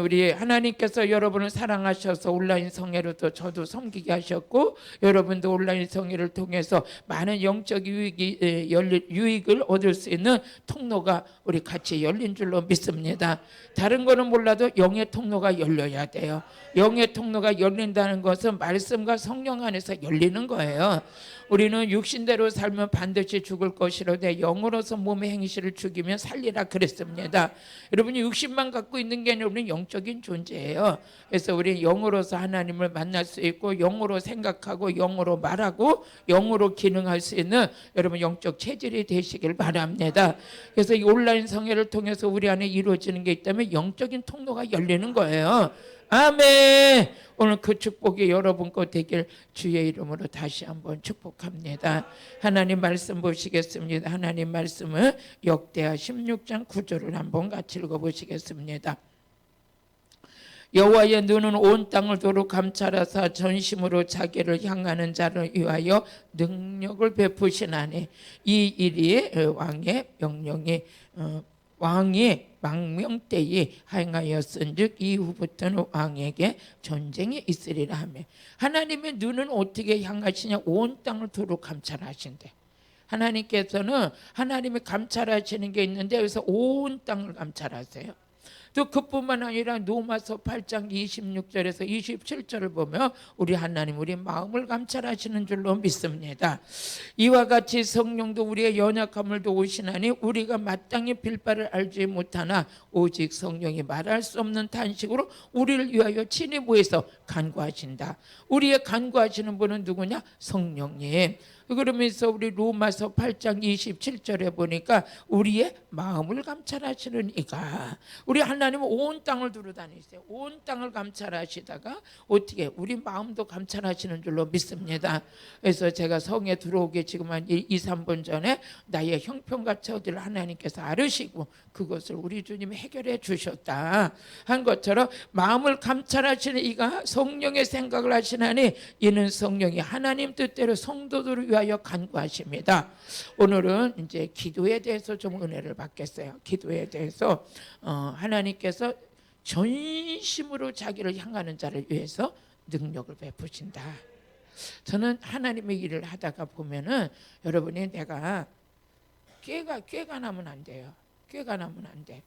우리 하나님께서 여러분을 사랑하셔서 온라인 성회로도 저도 섬기게 하셨고, 여러분도 온라인 성회를 통해서 많은 영적 유익을 얻을 수 있는 통로가 우리 같이 열린 줄로 믿습니다. 다른 거는 몰라도 영의 통로가 열려야 돼요. 영의 통로가 열린다는 것은 말씀과 성령 안에서 열리는 거예요. 우리는 육신대로 살면 반드시 죽을 것이로되 영으로서 몸의 행실을 죽이면 살리라 그랬습니다. 여러분이 육신만 갖고 있는 게 아니라 우리는 영적인 존재예요. 그래서 우리 영으로서 하나님을 만날 수 있고, 영으로 생각하고, 영으로 말하고, 영으로 기능할 수 있는 여러분 영적 체질이 되시길 바랍니다. 그래서 이 온라인 성회를 통해서 우리 안에 이루어지는 게 있다면 영적인 통로가 열리는 거예요. 아멘. 오늘 그 축복이 여러분 것 되길 주의 이름으로 다시 한번 축복합니다. 하나님 말씀 보시겠습니다. 하나님 말씀은 역대하 16장 9절을 한번 같이 읽어보시겠습니다. 여호와의 눈은 온 땅을 도로 감찰하사 전심으로 자기를 향하는 자를 위하여 능력을 베푸시나니 이 일이 왕의 망명 때에 행하였은즉 이후부터는 왕에게 전쟁이 있으리라 하며, 하나님의 눈은 어떻게 향하시냐? 온 땅을 도로 감찰하신대. 하나님께서는 하나님이 감찰하시는 게 있는데 여기서 온 땅을 감찰하세요. 또 그뿐만 아니라 로마서 8장 26절에서 27절을 보면 우리 하나님 우리 마음을 감찰하시는 줄로 믿습니다. 이와 같이 성령도 우리의 연약함을 도우시나니 우리가 마땅히 빌 바를 알지 못하나 오직 성령이 말할 수 없는 탄식으로 우리를 위하여 친히 모여서 간구하신다. 우리의 간구하시는 분은 누구냐? 성령님. 그러면서 우리 로마서 8장 27절에 보니까 우리의 마음을 감찰하시는 이가, 우리 하나님은 온 땅을 두루다니세요. 온 땅을 감찰하시다가 어떻게 우리 마음도 감찰하시는 줄로 믿습니다. 그래서 제가 성에 들어오기 지금 한 2, 3분 전에 나의 형편과 처지를 하나님께서 알으시고 그것을 우리 주님이 해결해 주셨다 한 것처럼 마음을 감찰하시는 이가 성령의 생각을 하시나니 이는 성령이 하나님 뜻대로 성도들을 위하여 간구하십니다. 오늘은 이제 기도에 대해서 좀 은혜를 받겠어요. 기도에 대해서 하나님께서 전심으로 자기를 향하는 자를 위해서 능력을 베푸신다. 저는 하나님의 일을 하다가 보면은 여러분이 내가 꾀가 나면 안 돼요. 꾀가 나면 안 돼.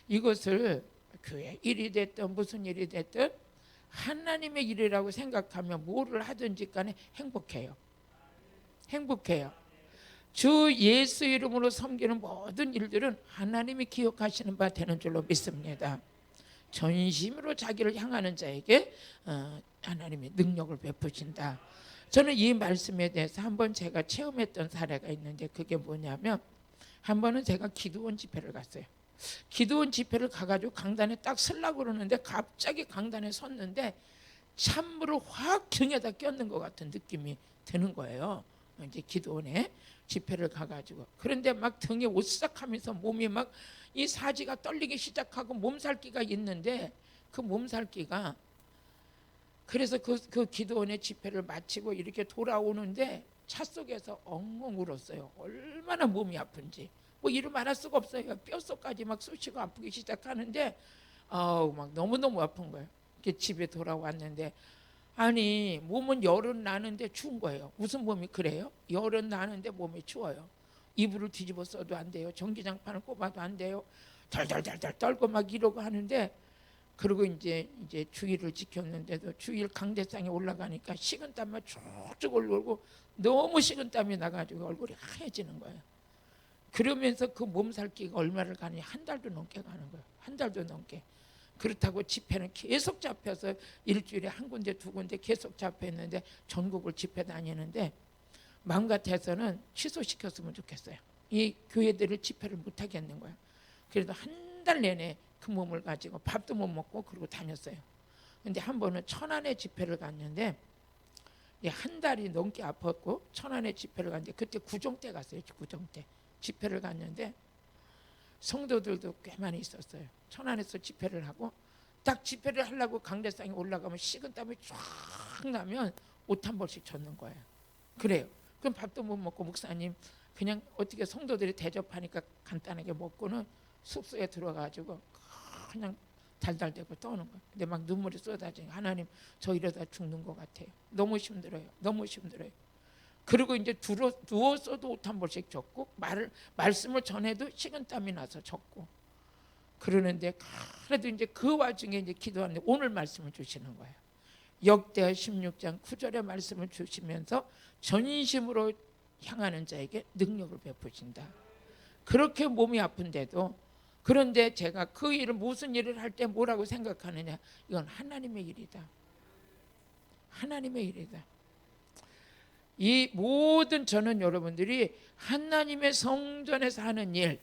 이것을 교회 일이 됐든 무슨 일이 됐든 하나님의 일이라고 생각하면 뭐를 하든지 간에 행복해요. 행복해요. 주 예수 이름으로 섬기는 모든 일들은 하나님이 기억하시는 바 되는 줄로 믿습니다. 전심으로 자기를 향하는 자에게 하나님의 능력을 베푸신다. 저는 이 말씀에 대해서 한번 제가 체험했던 사례가 있는데, 그게 뭐냐면 한 번은 제가 기도원 집회를 갔어요. 기도원 집회를 가가지고 강단에 딱 서려고 그러는데 갑자기 강단에 섰는데 찬물을 확 등에다 꼈는 것 같은 느낌이 드는 거예요. 이제 기도원에 집회를 가가지고, 그런데 막 등이 오싹하면서 몸이 막 이 사지가 떨리기 시작하고 몸살기가 있는데, 그 몸살기가, 그래서 그 기도원의 집회를 마치고 이렇게 돌아오는데 차 속에서 엉엉 울었어요. 얼마나 몸이 아픈지 뭐 이루 말할 수가 없어요. 뼛속까지 막 쑤시고 아프기 시작하는데 막 너무너무 아픈 거예요. 이렇게 집에 돌아왔는데, 아니 몸은 열은 나는데 추운 거예요. 무슨 몸이 그래요? 열은 나는데 몸이 추워요. 이불을 뒤집어 써도 안 돼요. 전기장판을 꼽아도 안 돼요. 덜덜덜덜 떨고 막 이러고 하는데, 그리고 이제 주일을 지켰는데도 주일 강대상에 올라가니까 식은땀만 쭉쭉 올라오고 너무 식은땀이 나가지고 얼굴이 하얘지는 거예요. 그러면서 그 몸살기가 얼마를 가느냐, 한 달도 넘게 가는 거예요. 한 달도 넘게. 그렇다고 집회는 계속 잡혀서 일주일에 한 군데 두 군데 계속 잡혔는데 전국을 집회 다니는데 마음 같아서는 취소시켰으면 좋겠어요. 이 교회들을 집회를 못 하겠는 거예요. 그래도 한 달 내내 그 몸을 가지고 밥도 못 먹고 그러고 다녔어요. 근데 한 번은 천안에 집회를 갔는데 한 달이 넘게 아팠고 천안에 집회를 갔는데 그때 구정 때 갔어요. 구정 때 집회를 갔는데 성도들도 꽤 많이 있었어요. 천안에서 집회를 하고 딱 집회를 하려고 강대상에 올라가면 식은땀이 쫙 나면 옷 한 벌씩 젖는 거예요. 그래요. 그럼 밥도 못 먹고 목사님 그냥 어떻게 성도들이 대접하니까 간단하게 먹고는 숙소에 들어가지고 그냥 달달대고 떠는 거예요. 근데 막 눈물이 쏟아지니까 하나님 저 이러다 죽는 것 같아요. 너무 힘들어요. 너무 힘들어요. 그리고 이제 누워서도 옷 한 벌씩 젖고 말씀을 전해도 식은땀이 나서 젖고 그러는데 그래도 이제 그 와중에 이제 기도하는데 오늘 말씀을 주시는 거예요. 역대하 16장 9절의 말씀을 주시면서 전심으로 향하는 자에게 능력을 베푸신다. 그렇게 몸이 아픈데도 그런데 제가 그 일을 무슨 일을 할 때 뭐라고 생각하느냐 이건 하나님의 일이다. 하나님의 일이다. 이 모든 저는 여러분들이 하나님의 성전에서 하는 일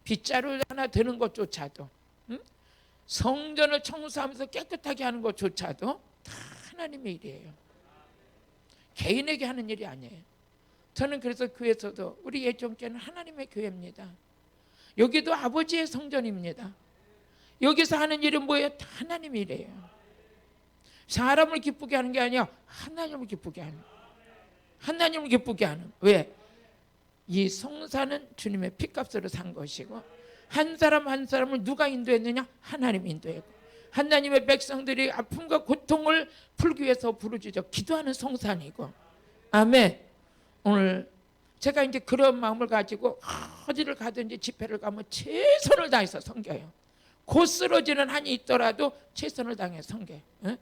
빗자루 하나 드는 것조차도 성전을 청소하면서 깨끗하게 하는 것조차도 다 하나님의 일이에요. 개인에게 하는 일이 아니에요. 저는 그래서 교회에서도 우리 예정교회는 하나님의 교회입니다. 여기도 아버지의 성전입니다. 여기서 하는 일은 뭐예요? 다 하나님의 일이에요. 사람을 기쁘게 하는 게 아니야. 하나님을 기쁘게 하는. 하나님을 기쁘게 하는. 왜? 이 성사는 주님의 피값으로 산 것이고 한 사람 한 사람을 누가 인도했느냐? 하나님이 인도했고 하나님의 백성들이 아픔과 고통을 풀기 위해서 부르짖어 기도하는 성산이고 아멘. 오늘 제가 이제 그런 마음을 가지고 어디를 가든지 집회를 가면 최선을 다해서 섬겨요. 곧 쓰러지는 한이 있더라도 최선을 다해서 섬겨요. 응?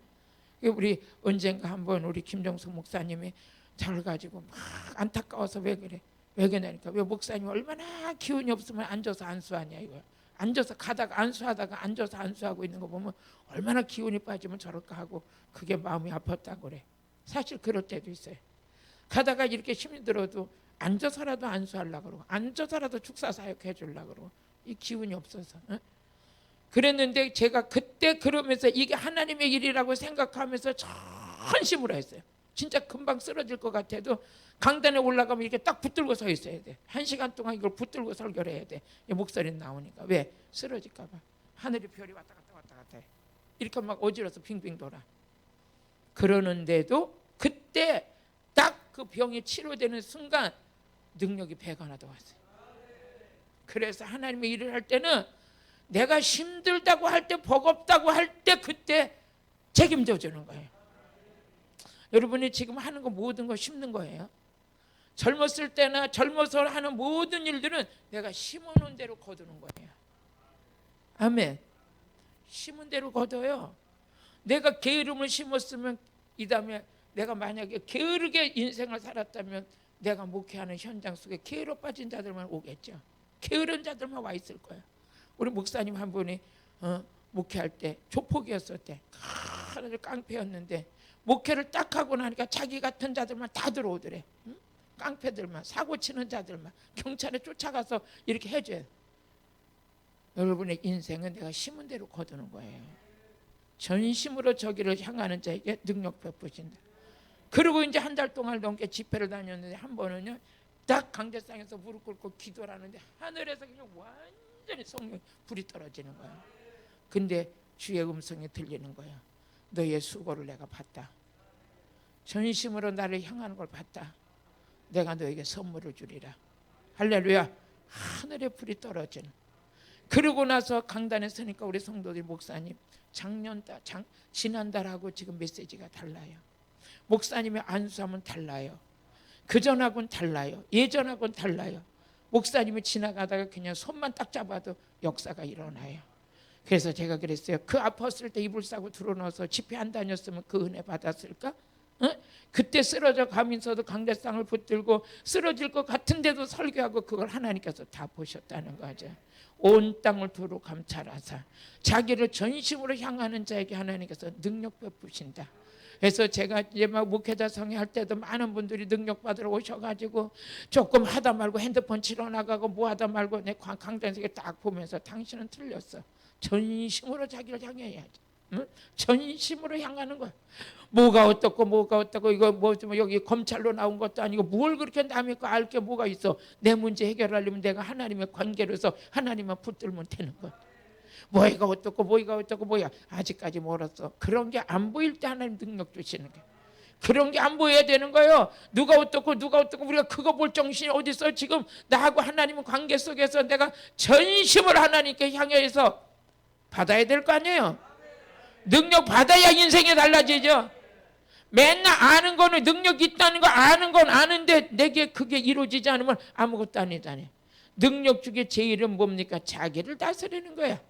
우리 언젠가 한번 우리 김정수 목사님이 저를 가지고 막 안타까워서 왜 그래? 왜 그러니까 왜 목사님 얼마나 기운이 없으면 앉아서 안수하냐 이거야. 앉아서 가다가 안수하다가 앉아서 안수하고 있는 거 보면 얼마나 기운이 빠지면 저럴까 하고 그게 마음이 아팠다고 그래. 사실 그럴 때도 있어요. 가다가 이렇게 힘이 들어도 앉아서라도 안수하려고 그러고 앉아서라도 축사사역 해주려고 그러고 이 기운이 없어서 그랬는데 제가 그때 그러면서 이게 하나님의 일이라고 생각하면서 전심으로 했어요. 진짜 금방 쓰러질 것 같아도 강단에 올라가면 이렇게 딱 붙들고 서 있어야 돼. 1시간 동안 이걸 붙들고 설교를 해야 돼. 목소리 나오니까. 왜? 쓰러질까 봐. 하늘의 별이 왔다 갔다 해. 이렇게 막 어지러서 빙빙 돌아. 그러는데도 그때 딱 그 병이 치료되는 순간 능력이 배가 하나 더 왔어요. 그래서 하나님의 일을 할 때는 내가 힘들다고 할 때 버겁다고 할 때 그때 책임져 주는 거예요. 여러분이 지금 하는 거 모든 거 힘든 거예요. 젊었을 때나 젊어서 하는 모든 일들은 내가 심어놓은 대로 거두는 거예요. 아멘. 심은 대로 거둬요. 내가 게으름을 심었으면 이 다음에 내가 만약에 게으르게 인생을 살았다면 내가 목회하는 현장 속에 게으러 빠진 자들만 오겠죠. 게으른 자들만 와 있을 거예요. 우리 목사님 한 분이 목회할 때 조폭이었을 때 하나도 깡패였는데 목회를 딱 하고 나니까 자기 같은 자들만 다 들어오더래. 깡패들만 사고 치는 자들만 경찰에 쫓아가서 이렇게 해줘요. 여러분의 인생은 내가 심은 대로 거두는 거예요. 전심으로 저기를 향하는 자에게 능력 베푸신다. 그리고 이제 한 달 동안 넘게 집회를 다녔는데 한 번은요 딱 강제상에서 무릎 꿇고 기도를 하는데 하늘에서 그냥 완전히 성령 불이 떨어지는 거예요. 근데 주의 음성이 들리는 거예요. 너의 수고를 내가 봤다. 전심으로 나를 향하는 걸 봤다. 내가 너에게 선물을 주리라. 할렐루야. 하늘에 불이 떨어지는. 그러고 나서 강단에 서니까 우리 성도들 목사님 지난달하고 지금 메시지가 달라요. 목사님이 안수하면 달라요. 그전하고는 달라요. 예전하고는 달라요. 목사님이 지나가다가 그냥 손만 딱 잡아도 역사가 일어나요. 그래서 제가 그랬어요. 그 아팠을 때 이불 싸고 들어넣어서 집회 안 다녔으면 그 은혜 받았을까? 그때 쓰러져 가면서도 강대상을 붙들고 쓰러질 것 같은데도 설교하고 그걸 하나님께서 다 보셨다는 거죠. 온 땅을 두루 감찰하사 자기를 전심으로 향하는 자에게 하나님께서 능력 베푸신다. 그래서 제가 이제 막 목회자 성회 할 때도 많은 분들이 능력 받으러 오셔가지고 조금 하다 말고 핸드폰 치러 나가고 뭐 하다 말고 내 강단석에 딱 보면서 당신은 틀렸어. 전심으로 자기를 향해야지. 응? 전심으로 향하는 거야. 뭐가 어떻고 이거 뭐 여기 검찰로 나온 것도 아니고 뭘 그렇게 남의 거 알 게 뭐가 있어. 내 문제 해결하려면 내가 하나님의 관계로서 하나님만 붙들면 되는 거야. 뭐가 어떻고 뭐야 아직까지 멀었어. 그런 게 안 보일 때 하나님 능력 주시는 거야. 그런 게 안 보여야 되는 거예요. 누가 어떻고 우리가 그거 볼 정신이 어디 있어. 지금 나하고 하나님은 관계 속에서 내가 전심을 하나님께 향해서 받아야 될 거 아니에요. 능력 받아야 인생이 달라지죠. 맨날 아는 거는 능력 있다는 거 아는 건 아는데 내게 그게 이루어지지 않으면 아무것도 아니잖아요. 능력 중에 제일은 뭡니까? 자기를 다스리는 거야.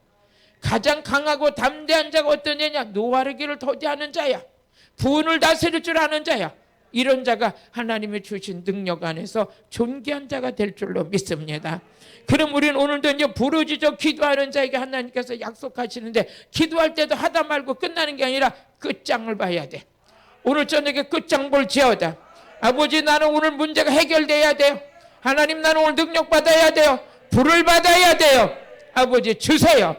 가장 강하고 담대한 자가 어떤 애냐? 노하르기를 더디하는 자야. 분을 다스릴 줄 아는 자야. 이런 자가 하나님이 주신 능력 안에서 존귀한 자가 될 줄로 믿습니다. 그럼 우리는 오늘도 이제 부르짖어 기도하는 자에게 하나님께서 약속하시는데, 기도할 때도 하다 말고 끝나는 게 아니라 끝장을 봐야 돼. 오늘 저녁에 끝장 볼지어다. 아버지, 나는 오늘 문제가 해결돼야 돼요. 하나님, 나는 오늘 능력 받아야 돼요. 불을 받아야 돼요. 아버지 주세요.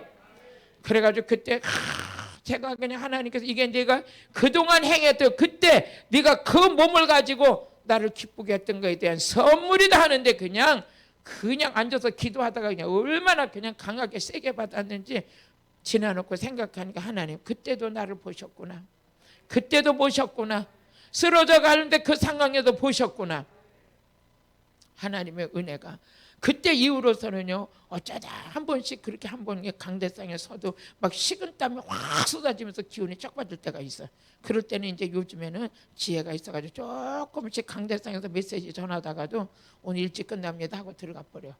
그래가지고 그때 제가 그냥 하나님께서 이게 내가 그동안 행했던, 그때 네가 그 몸을 가지고 나를 기쁘게 했던 거에 대한 선물이다 하는데, 그냥 앉아서 기도하다가 그냥 얼마나 그냥 강하게 세게 받았는지 지나놓고 생각하니까, 하나님 그때도 나를 보셨구나. 그때도 보셨구나. 쓰러져 가는데 그 상황에도 보셨구나. 하나님의 은혜가 그때 이후로서는요, 어쩌다 한 번씩 그렇게 한 번 강대상에 서도 막 식은땀이 확 쏟아지면서 기운이 쫙 빠질 때가 있어요. 그럴 때는 이제 요즘에는 지혜가 있어가지고 조금씩 강대상에서 메시지 전하다가도 오늘 일찍 끝납니다 하고 들어가 버려.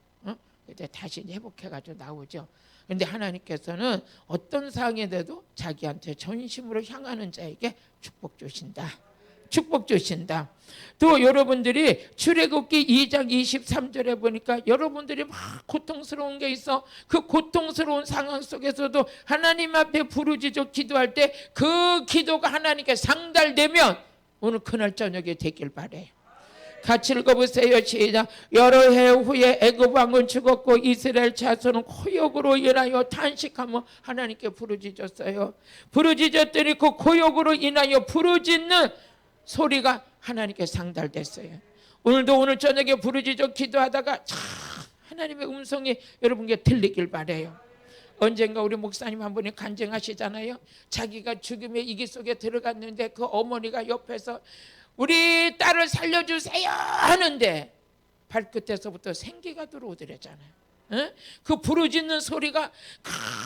그때 다시 회복해가지고 나오죠. 그런데 하나님께서는 어떤 상황에도 자기한테 전심으로 향하는 자에게 축복 주신다. 축복 주신다. 또 여러분들이 출애굽기 2장 23절에 보니까 여러분들이 막 고통스러운 게 있어. 그 고통스러운 상황 속에서도 하나님 앞에 부르짖어 기도할 때 그 기도가 하나님께 상달되면 오늘 그날 저녁에 되길 바래요. 같이 읽어보세요. 시작. 여러 해 후에 애굽 왕은 죽었고 이스라엘 자손은 고욕으로 인하여 탄식하며 하나님께 부르짖었어요. 부르짖었더니 그 고욕으로 인하여 부르짖는 소리가 하나님께 상달됐어요. 오늘도 오늘 저녁에 부르짖어 기도하다가 참 하나님의 음성이 여러분께 들리길 바래요. 언젠가 우리 목사님 한 분이 간증하시잖아요. 자기가 죽음의 위기 속에 들어갔는데 그 어머니가 옆에서 우리 딸을 살려주세요 하는데 발끝에서부터 생기가 들어오더랬잖아요. 그 부르짖는 소리가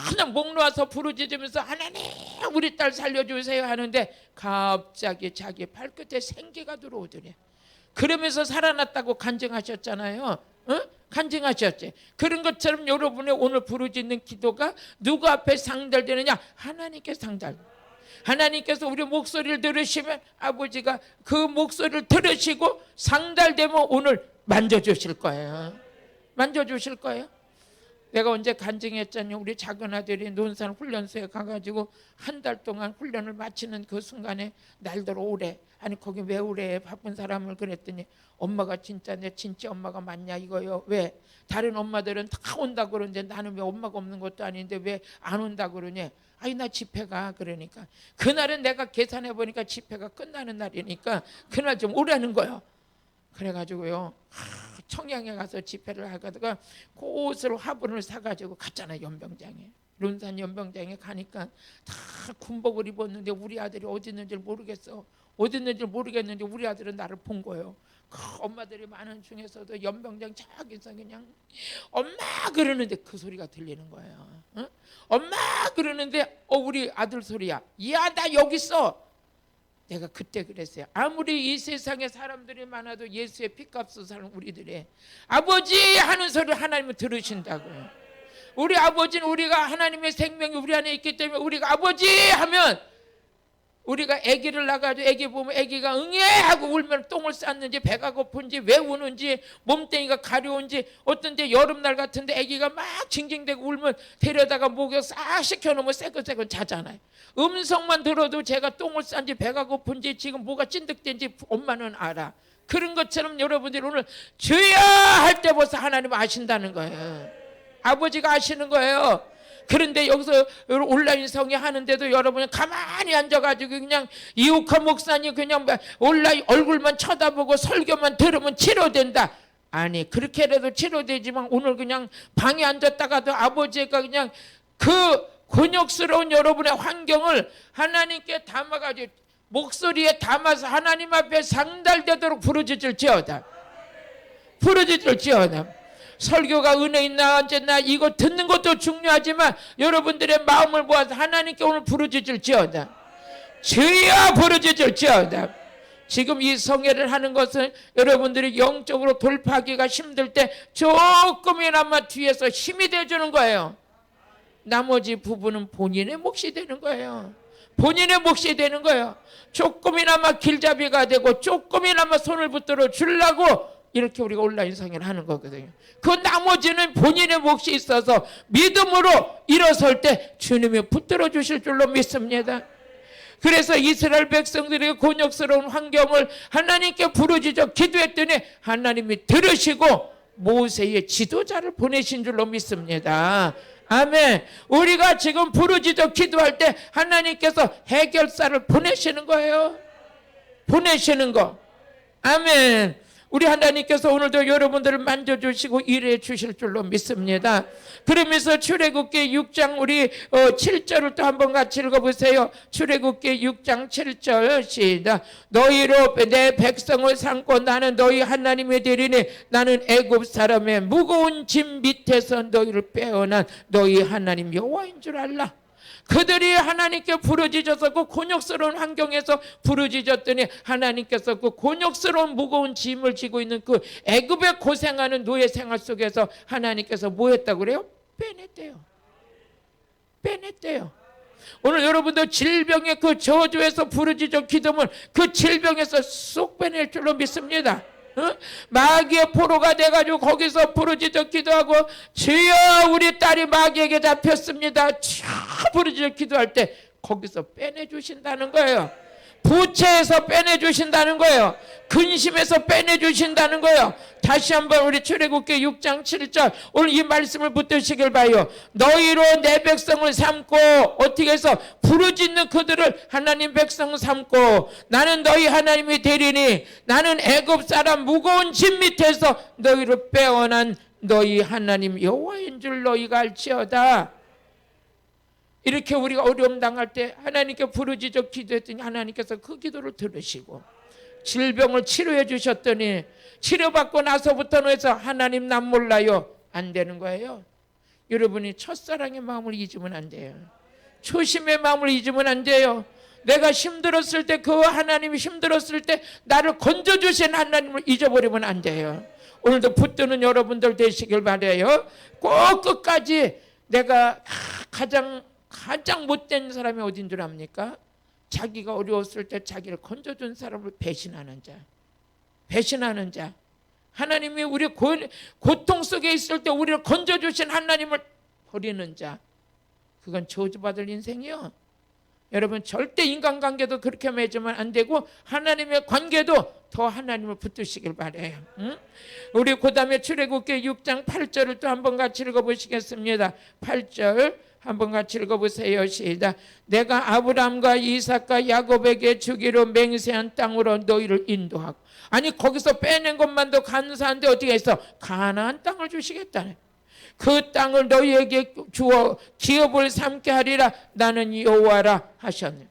그냥 목 놓아서 부르짖으면서 하나님 우리 딸 살려주세요 하는데 갑자기 자기 발끝에 생기가 들어오더래. 그러면서 살아났다고 간증하셨잖아요. 간증하셨지. 그런 것처럼 여러분의 오늘 부르짖는 기도가 누구 앞에 상달되느냐? 하나님께 상달. 하나님께서 우리 목소리를 들으시면 아버지가 그 목소리를 들으시고 상달되면 오늘 만져주실 거예요. 만져주실 거예요. 내가 언제 간증했잖아요. 우리 작은 아들이 논산 훈련소에 가가지고 한 달 동안 훈련을 마치는 그 순간에 날더러 오래. 아니 거기 왜 오래? 바쁜 사람을. 그랬더니 엄마가 진짜 내 진짜 엄마가 맞냐 이거요. 왜? 다른 엄마들은 다 온다고 그러는데 나는 왜 엄마가 없는 것도 아닌데 왜 안 온다고 그러냐. 아니 나 집회가. 그러니까 그날은 내가 계산해 보니까 집회가 끝나는 날이니까 그날 좀 오라는 거예요. 그래가지고요 청양에 가서 집회를 하다가 그 옷을 화분을 사가지고 갔잖아요. 연병장에. 논산 연병장에 가니까 다 군복을 입었는데 우리 아들이 어디 있는지 모르겠어. 어디 있는지 모르겠는데 우리 아들은 나를 본 거예요. 그 엄마들이 많은 중에서도 연병장 저기서 그냥 엄마 그러는데 그 소리가 들리는 거예요. 엄마 그러는데 우리 아들 소리야. 야 나 여기 있어. 내가 그때 그랬어요. 아무리 이 세상에 사람들이 많아도 예수의 피값으로 사는 우리들이 아버지 하는 소리를 하나님은 들으신다고요. 우리 아버지는 우리가 하나님의 생명이 우리 안에 있기 때문에 우리가 아버지 하면 우리가 아기를 낳아가지고 아기 보면 아기가 응애 하고 울면 똥을 쌌는지 배가 고픈지 왜 우는지 몸뚱이가 가려운지 어떤 때 여름날 같은데 아기가 막 징징대고 울면 데려다가 목욕 싹 시켜놓으면 새끈새끈 자잖아요. 음성만 들어도 제가 똥을 싼지 배가 고픈지 지금 뭐가 찐득된지 엄마는 알아. 그런 것처럼 여러분들이 오늘 주여 할 때 벌써 하나님 아신다는 거예요. 아버지가 아시는 거예요. 그런데 여기서 온라인 성회 하는데도 여러분이 가만히 앉아가지고 그냥 이욱한 목사님 그냥 온라인 얼굴만 쳐다보고 설교만 들으면 치료된다. 아니 그렇게라도 치료되지만 오늘 그냥 방에 앉았다가도 아버지가 그냥 그 곤욕스러운 여러분의 환경을 하나님께 담아가지고 목소리에 담아서 하나님 앞에 상달되도록 부르짖을지어다. 부르짖을지어다. 설교가 은혜 있나 언제나 이거 듣는 것도 중요하지만 여러분들의 마음을 모아서 하나님께 오늘 부르짖을지어다. 주여 부르짖을지어다. 지금 이 성회를 하는 것은 여러분들이 영적으로 돌파하기가 힘들 때 조금이나마 뒤에서 힘이 돼주는 거예요. 나머지 부분은 본인의 몫이 되는 거예요. 본인의 몫이 되는 거예요. 조금이나마 길잡이가 되고 조금이나마 손을 붙들어 주려고 이렇게 우리가 온라인 성회를 하는 거거든요. 그 나머지는 본인의 몫이 있어서 믿음으로 일어설 때 주님이 붙들어 주실 줄로 믿습니다. 그래서 이스라엘 백성들의 곤욕스러운 환경을 하나님께 부르짖어 기도했더니 하나님이 들으시고 모세의 지도자를 보내신 줄로 믿습니다. 아멘. 우리가 지금 부르짖어 기도할 때 하나님께서 해결사를 보내시는 거예요. 보내시는 거. 아멘. 우리 하나님께서 오늘도 여러분들을 만져주시고 일해 주실 줄로 믿습니다. 그러면서 출애굽기 6장 우리 7절을 또 한번 같이 읽어보세요. 출애굽기 6장 7절 시작. 너희로 내 백성을 삼고 나는 너희 하나님이 되리니 나는 애굽 사람의 무거운 짐 밑에서 너희를 빼어난 너희 하나님 여호와인 줄 알라. 그들이 하나님께 부르짖어서 그 곤욕스러운 환경에서 부르짖었더니 하나님께서 그 곤욕스러운 무거운 짐을 지고 있는 그 애굽에 고생하는 노예 생활 속에서 하나님께서 뭐 했다고 그래요? 빼냈대요. 빼냈대요. 오늘 여러분도 질병의 그 저주에서 부르짖어 기도하면 그 질병에서 쏙 빼낼 줄로 믿습니다. 마귀의 포로가 돼가지고 거기서 부르짖어 기도하고 주여 우리 딸이 마귀에게 잡혔습니다. 부르짖어 기도할 때 거기서 빼내주신다는 거예요. 부채에서 빼내주신다는 거예요. 근심에서 빼내주신다는 거예요. 다시 한번 우리 출애굽기 6장 7절 오늘 이 말씀을 붙드시길 바요. 너희로 내 백성을 삼고 어떻게 해서 부르짖는 그들을 하나님 백성 삼고 나는 너희 하나님이 되리니 나는 애굽 사람 무거운 짐 밑에서 너희를 빼어난 너희 하나님 여호와인 줄 너희가 알지어다. 이렇게 우리가 어려움 당할 때 하나님께 부르짖어 기도했더니 하나님께서 그 기도를 들으시고 질병을 치료해 주셨더니 치료받고 나서부터는 해서 하나님 난 몰라요 안 되는 거예요. 여러분이 첫사랑의 마음을 잊으면 안 돼요. 초심의 마음을 잊으면 안 돼요. 내가 힘들었을 때 그 하나님이 힘들었을 때 나를 건져주신 하나님을 잊어버리면 안 돼요. 오늘도 붙드는 여러분들 되시길 바라요. 꼭 끝까지 내가 가장 못된 사람이 어딘 줄 압니까? 자기가 어려웠을 때 자기를 건져준 사람을 배신하는 자. 배신하는 자. 하나님이 우리 고통 속에 있을 때 우리를 건져주신 하나님을 버리는 자. 그건 저주받을 인생이요. 여러분 절대 인간관계도 그렇게 맺으면 안 되고 하나님의 관계도 더 하나님을 붙드시길 바라요. 응? 우리 그 다음에 출애굽기 6장 8절을 또 한번 같이 읽어보시겠습니다. 8절 한번 같이 읽어보세요. 시작. 내가 아브라함과 이삭과 야곱에게 주기로 맹세한 땅으로 너희를 인도하고. 아니 거기서 빼낸 것만도 감사한데 어떻게 해서 가나안 땅을 주시겠다네. 그 땅을 너희에게 주어 기업을 삼게 하리라 나는 여호와라 하셨네.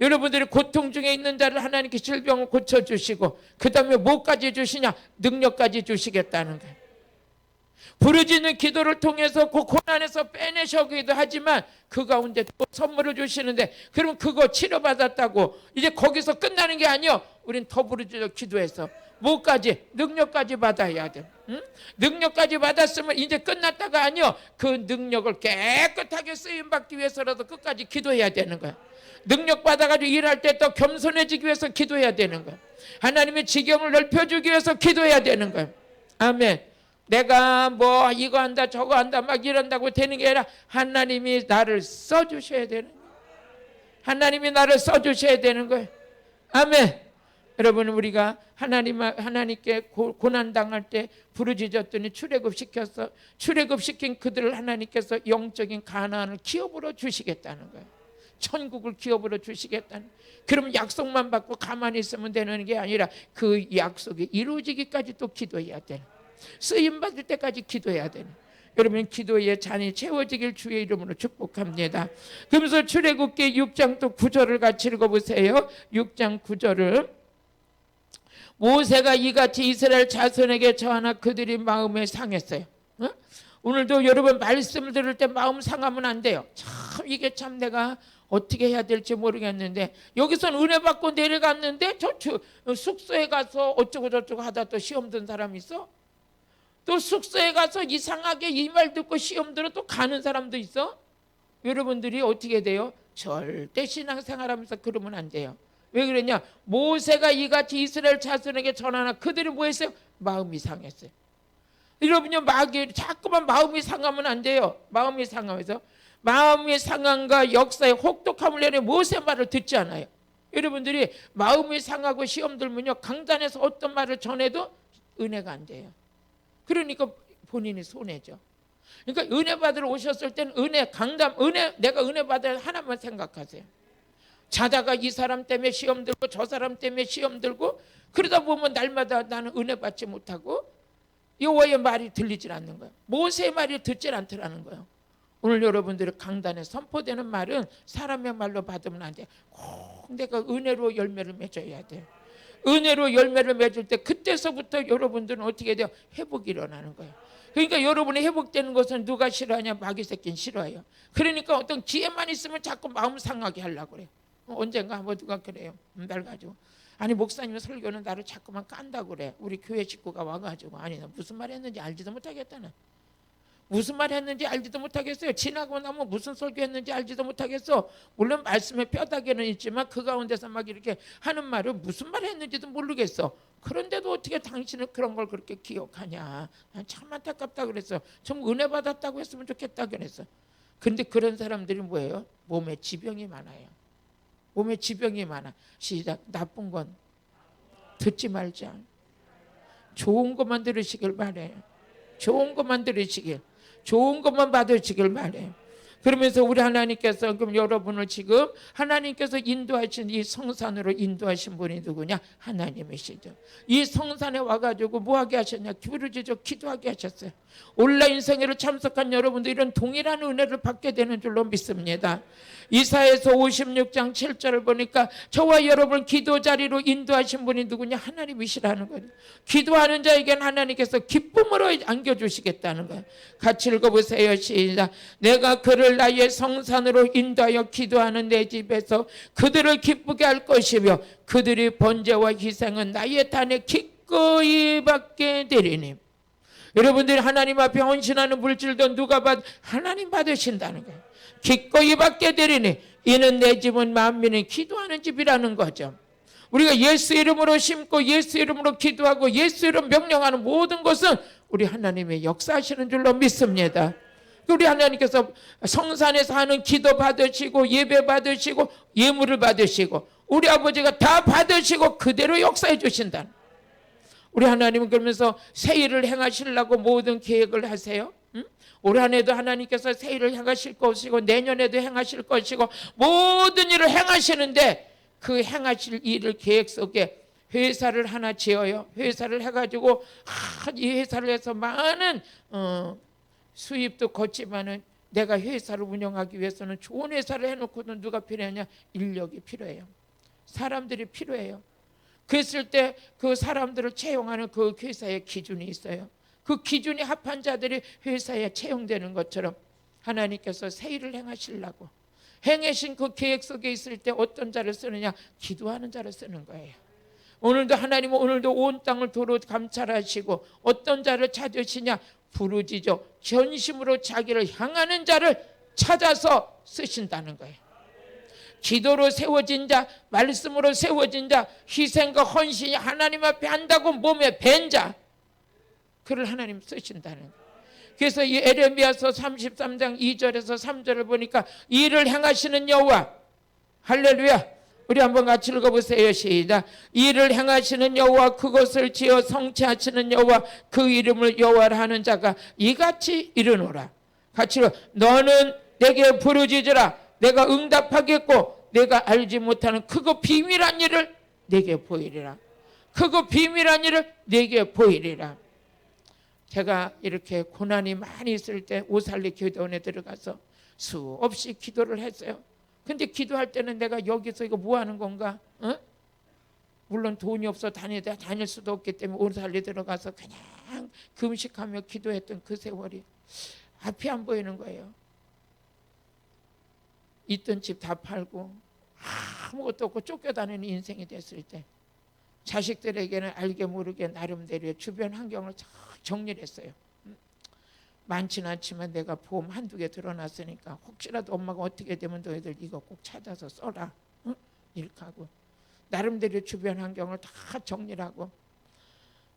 여러분들이 고통 중에 있는 자를 하나님께 질병을 고쳐주시고 그 다음에 뭐까지 주시냐? 능력까지 주시겠다는 거예요. 부르짖는 기도를 통해서 그 고난에서 빼내셔기도 하지만 그 가운데 또 선물을 주시는데 그럼 그거 치료받았다고 이제 거기서 끝나는 게 아니요. 우린 더 부르짖어 기도해서 뭐까지? 능력까지 받아야 돼. 응? 능력까지 받았으면 이제 끝났다가 아니요. 그 능력을 깨끗하게 쓰임받기 위해서라도 끝까지 기도해야 되는 거야. 능력 받아가지고 일할 때 또 겸손해지기 위해서 기도해야 되는 거야. 하나님의 지경을 넓혀주기 위해서 기도해야 되는 거야. 아멘. 내가 뭐 이거 한다 저거 한다 막 이런다고 되는 게 아니라 하나님이 나를 써주셔야 되는 거예요. 하나님이 나를 써주셔야 되는 거예요. 아멘. 여러분 우리가 하나님께 고난당할 때 부르짖었더니 출애굽시킨 그들을 하나님께서 영적인 가나안을 기업으로 주시겠다는 거예요. 천국을 기업으로 주시겠다는. 그럼 약속만 받고 가만히 있으면 되는 게 아니라 그 약속이 이루어지기까지 또 기도해야 되는. 쓰임받을 때까지 기도해야 되는. 여러분 기도의 잔이 채워지길 주의 이름으로 축복합니다. 그러면서 출애굽기 6장 또 9절을 같이 읽어보세요. 6장 9절을 모세가 이같이 이스라엘 자손에게 저하나 그들이 마음에 상했어요. 어? 오늘도 여러분 말씀을 들을 때 마음 상하면 안 돼요. 참 이게 참 내가 어떻게 해야 될지 모르겠는데 여기서는 은혜 받고 내려갔는데 저 숙소에 가서 어쩌고 저쩌고 하다 또 시험 든 사람 있어? 또 숙소에 가서 이상하게 이 말 듣고 시험 들어 또 가는 사람도 있어? 여러분들이 어떻게 돼요? 절대 신앙생활하면서 그러면 안 돼요. 왜 그러냐? 모세가 이같이 이스라엘 자손에게 전하나 그들이 뭐 했어요? 마음이 상했어요. 여러분요, 자꾸만 마음이 상하면 안 돼요. 마음이 상하면서 마음이 상함과 역사의 혹독함을 내는 모세 말을 듣지 않아요. 여러분들이 마음이 상하고 시험 들면요, 강단에서 어떤 말을 전해도 은혜가 안 돼요. 그러니까 본인이 손해죠. 그러니까 은혜 받으러 오셨을 때는 은혜, 강단, 내가 은혜 받을 하나만 생각하세요. 자다가 이 사람 때문에 시험 들고 저 사람 때문에 시험 들고 그러다 보면 날마다 나는 은혜 받지 못하고 여호와의 말이 들리질 않는 거예요. 모세의 말이 듣질 않더라는 거예요. 오늘 여러분들이 강단에 선포되는 말은 사람의 말로 받으면 안 돼. 꼭 내가 은혜로 열매를 맺어야 돼. 은혜로 열매를 맺을 때 그때서부터 여러분들은 어떻게 돼요? 회복이 일어나는 거예요. 그러니까 여러분이 회복되는 것은 누가 싫어하냐? 마귀 새끼는 싫어해요. 그러니까 어떤 기회만 있으면 자꾸 마음 상하게 하려고 그래요. 언젠가 한번 누가 그래요. 날 가지고 아니 목사님 설교는 나를 자꾸만 깐다고 그래. 우리 교회 식구가 와가지고 아니 나 무슨 말 했는지 알지도 못하겠다는. 무슨 말 했는지 알지도 못하겠어요. 지나고 나면 무슨 설교했는지 알지도 못하겠어. 물론 말씀에 뼈다귀는 있지만 그 가운데서 막 이렇게 하는 말은 무슨 말 했는지도 모르겠어. 그런데도 어떻게 당신은 그런 걸 그렇게 기억하냐. 난 참 안타깝다 그랬어. 좀 은혜 받았다고 했으면 좋겠다 그랬어. 그런데 그런 사람들이 뭐예요? 몸에 지병이 많아요. 몸에 지병이 많아. 시작. 나쁜 건 듣지 말자. 좋은 것만 들으시길 바래요. 좋은 것만 들으시길, 좋은 것만 받으시길 바래요. 그러면서 우리 하나님께서 그럼 여러분을 지금 하나님께서 인도하신 이 성산으로 인도하신 분이 누구냐? 하나님이시죠. 이 성산에 와가지고 뭐하게 하셨냐? 부르짖어 기도하게 하셨어요. 온라인 생애를 참석한 여러분들 이런 동일한 은혜를 받게 되는 줄로 믿습니다. 이사야서 56장 7절을 보니까 저와 여러분 기도 자리로 인도하신 분이 누구냐? 하나님이시라는 거예요. 기도하는 자에게는 하나님께서 기쁨으로 안겨주시겠다는 거예요. 같이 읽어보세요. 시작. 내가 그를 나의 성산으로 인도하여 기도하는 내 집에서 그들을 기쁘게 할 것이며 그들이 번제와 희생은 나의 단에 기꺼이 받게 되리니. 여러분들이 하나님 앞에 헌신하는 물질도 누가 하나님 받으신다는 거예요. 기꺼이 받게 되리니 이는 내 집은 만민이 기도하는 집이라는 거죠. 우리가 예수 이름으로 심고 예수 이름으로 기도하고 예수 이름 명령하는 모든 것은 우리 하나님의 역사하시는 줄로 믿습니다. 우리 하나님께서 성산에서 하는 기도 받으시고 예배 받으시고 예물을 받으시고 우리 아버지가 다 받으시고 그대로 역사해 주신다. 우리 하나님은 그러면서 새 일을 행하시려고 모든 계획을 하세요. 올 한 해도 하나님께서 새 일을 행하실 것이고 내년에도 행하실 것이고 모든 일을 행하시는데 그 행하실 일을 계획 속에 회사를 하나 지어요. 회사를 해가지고 이 회사를 해서 많은 수입도 걷지만은 내가 회사를 운영하기 위해서는 좋은 회사를 해놓고는 누가 필요하냐? 인력이 필요해요. 사람들이 필요해요. 그랬을 때 그 사람들을 채용하는 그 회사의 기준이 있어요. 그 기준이 합한 자들이 회사에 채용되는 것처럼 하나님께서 새 일을 행하시려고 행하신 그 계획 속에 있을 때 어떤 자를 쓰느냐? 기도하는 자를 쓰는 거예요. 오늘도 하나님은 오늘도 온 땅을 도로 감찰하시고 어떤 자를 찾으시냐? 부르짖어 전심으로 자기를 향하는 자를 찾아서 쓰신다는 거예요. 기도로 세워진 자, 말씀으로 세워진 자, 희생과 헌신이 하나님 앞에 한다고 몸에 밴 자, 그를 하나님 쓰신다는 거예요. 그래서 이 에레미야서 33장 2절에서 3절을 보니까 이를 행하시는 여호와, 할렐루야, 우리 한번 같이 읽어보세요. 시작. 이를 행하시는 여호와, 그것을 지어 성취하시는 여호와, 그 이름을 여호와라 하는 자가 이같이 이르노라. 같이 읽어. 너는 내게 부르짖으라. 내가 응답하겠고 내가 알지 못하는 크고 비밀한 일을 내게 보이리라. 크고 비밀한 일을 내게 보이리라. 제가 이렇게 고난이 많이 있을 때 오살리 교도원에 들어가서 수없이 기도를 했어요. 근데 기도할 때는 내가 여기서 이거 뭐 하는 건가? 물론 돈이 없어 다닐 수도 없기 때문에 오살리 들어가서 그냥 그냥 금식하며 기도했던 그 세월이 앞이 안 보이는 거예요. 있던 집 다 팔고 아무것도 없고 쫓겨다니는 인생이 됐을 때 자식들에게는 알게 모르게 나름대로 주변 환경을 잘 정리를 했어요. 많지는 않지만 내가 보험 한두 개 들어놨으니까 혹시라도 엄마가 어떻게 되면 너희들 이거 꼭 찾아서 써라. 이렇게 하고 나름대로 주변 환경을 다 정리를 하고